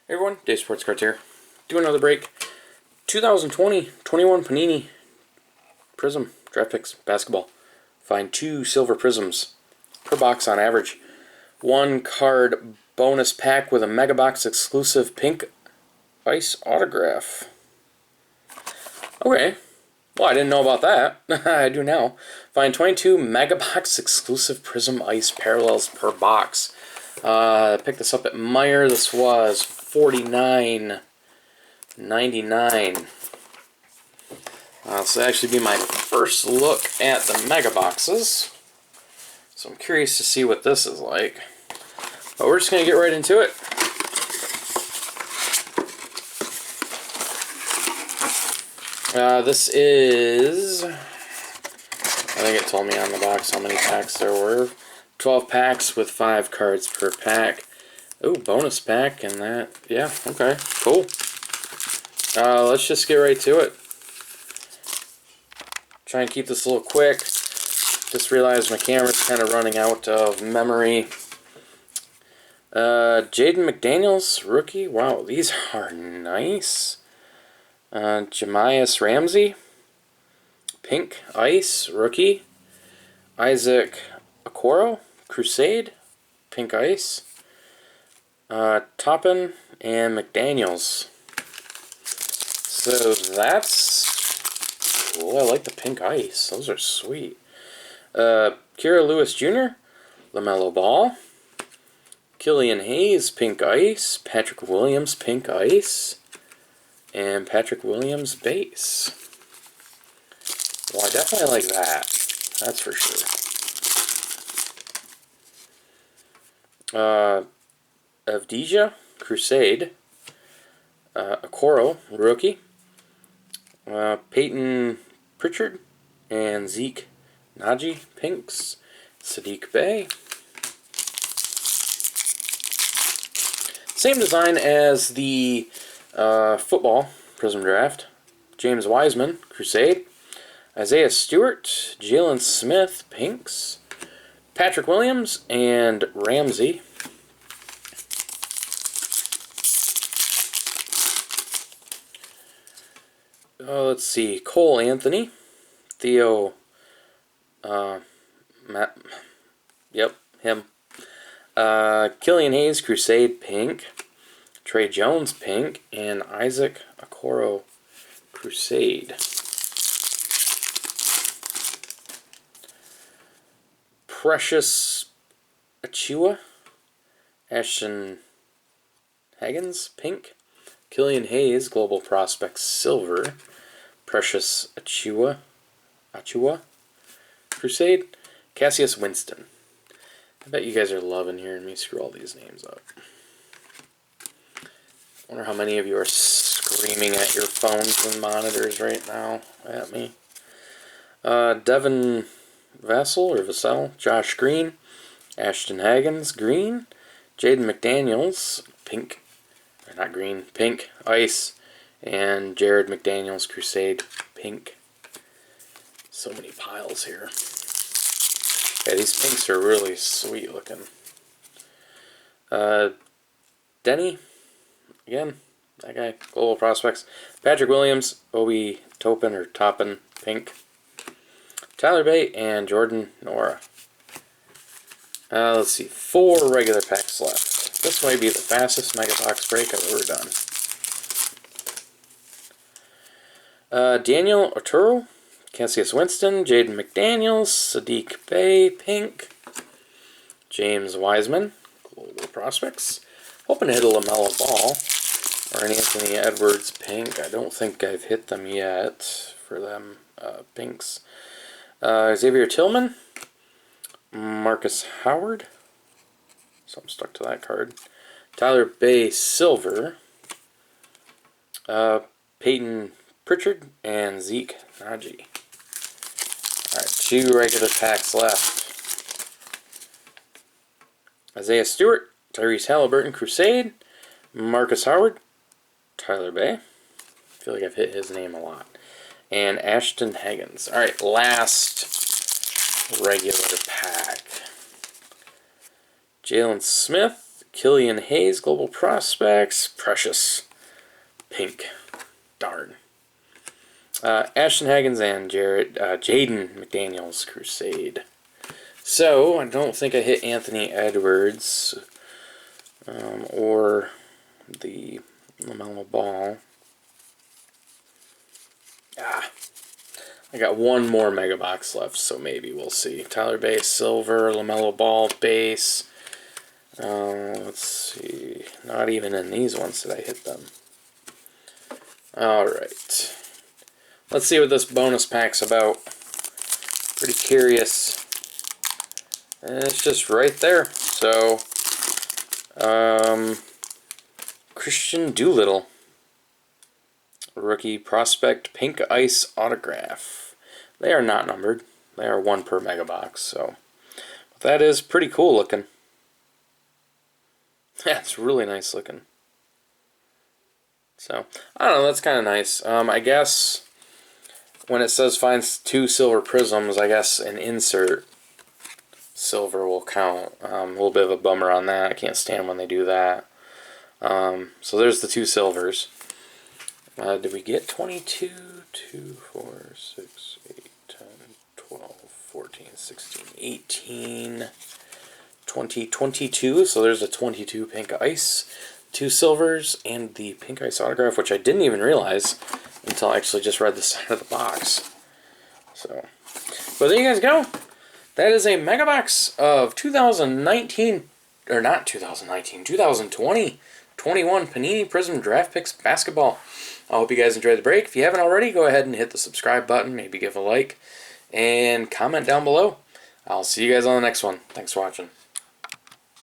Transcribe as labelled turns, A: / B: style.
A: Hey everyone, Dave Sports Cards here. Do another break. 2020-21 Panini Prizm Draft Picks Basketball. Find 2 silver Prizms per box on average. 1 card bonus pack with a Mega Box exclusive pink ice autograph. Okay, well I didn't know about that. I do now. Find 22 Mega Box exclusive Prizm ice parallels per box. I picked this up at Meijer. This was $49.99. This will actually be my first look at the Mega Boxes. So I'm curious to see what this is like. But we're just going to get right into it. This is, I think it told me on the box how many packs there were. 12 packs with 5 cards per pack. Oh, bonus pack and that. Yeah, okay, cool. Let's just get right to it. Try and keep this a little quick. Just realized my camera's kind of running out of memory. Jaden McDaniels, rookie. Wow, these are nice. Jamias Ramsey, pink ice, rookie. Isaac Okoro, Crusade, pink ice. Toppin and McDaniels. So that's cool. I like the pink ice. Those are sweet. Kira Lewis Jr., LaMelo Ball. Killian Hayes, pink ice. Patrick Williams, pink ice. And Patrick Williams base. Well, I definitely like that. That's for sure. Avdija, Crusade. Okoro, rookie. Peyton Pritchard and Zeke Naji, pinks. Sadiq Bey. Same design as the football Prizm Draft. James Wiseman, Crusade. Isaiah Stewart, Jalen Smith, pinks. Patrick Williams and Ramsey. Let's see, Cole Anthony, Theo, Matt, yep, him. Killian Hayes, Crusade, pink. Trey Jones, pink. And Isaac Okoro, Crusade. Precious Achiuwa, Ashton Haggins, pink. Killian Hayes, Global Prospects, silver. Precious Achiuwa, Crusade. Cassius Winston. I bet you guys are loving hearing me screw all these names up. I wonder how many of you are screaming at your phones and monitors right now at me. Devin Vassell, Josh Green. Ashton Haggins, green. Jaden McDaniels, pink. Or not green, pink, ice. And Jared McDaniels, Crusade, pink. So many piles here. Yeah, these pinks are really sweet looking. Denny, again, that guy, Global Prospects. Patrick Williams, Obi Toppin, pink. Tyler Bate and Jordan Nora. Let's see, 4 regular packs left. This might be the fastest Mega Box break I've ever done. Daniel Oturu, Cassius Winston, Jaden McDaniels, Sadiq Bey, pink. James Wiseman, Global Prospects. Hoping to hit a LaMelo Ball or an Anthony Edwards pink. I don't think I've hit them yet for them pinks. Xavier Tillman, Marcus Howard. So I'm stuck to that card. Tyler Bey, silver. Peyton Pritchard and Zeke Naji. Alright, 2 regular packs left. Isaiah Stewart, Tyrese Halliburton, Crusade. Marcus Howard, Tyler Bey. I feel like I've hit his name a lot. And Ashton Haggins. Alright, last regular pack. Jalen Smith, Killian Hayes, Global Prospects. Precious. Pink. Darn. Ashton Hagens and Jaden McDaniels, Crusade. So, I don't think I hit Anthony Edwards or the LaMelo Ball. I got one more Mega Box left, so maybe we'll see. Tyler Base, Silver, LaMelo Ball, Base. Let's see. Not even in these ones did I hit them. Alright. Let's see what this bonus pack's about. Pretty curious. And it's just right there. So, Christian Doolittle. Rookie Prospect Pink Ice Autograph. They are not numbered. They are one per Mega Box. So, but that is pretty cool looking. Yeah, it's really nice looking. So, I don't know, that's kind of nice. I guess when it says find 2 silver prisms, I guess an insert silver will count. A little bit of a bummer on that. I can't stand when they do that. So there's the 2 silvers. Did we get 22? 2, 4, 6, 8, 10, 12, 14, 16, 18, 20, 22. So there's a 22 pink ice. 2 silvers, and the pink ice autograph, which I didn't even realize until I actually just read the side of the box. So, but there you guys go. That is a Mega Box of 2019, or not 2019, 2020, 21 Panini Prizm Draft Picks Basketball. I hope you guys enjoyed the break. If you haven't already, go ahead and hit the subscribe button, maybe give a like, and comment down below. I'll see you guys on the next one. Thanks for watching.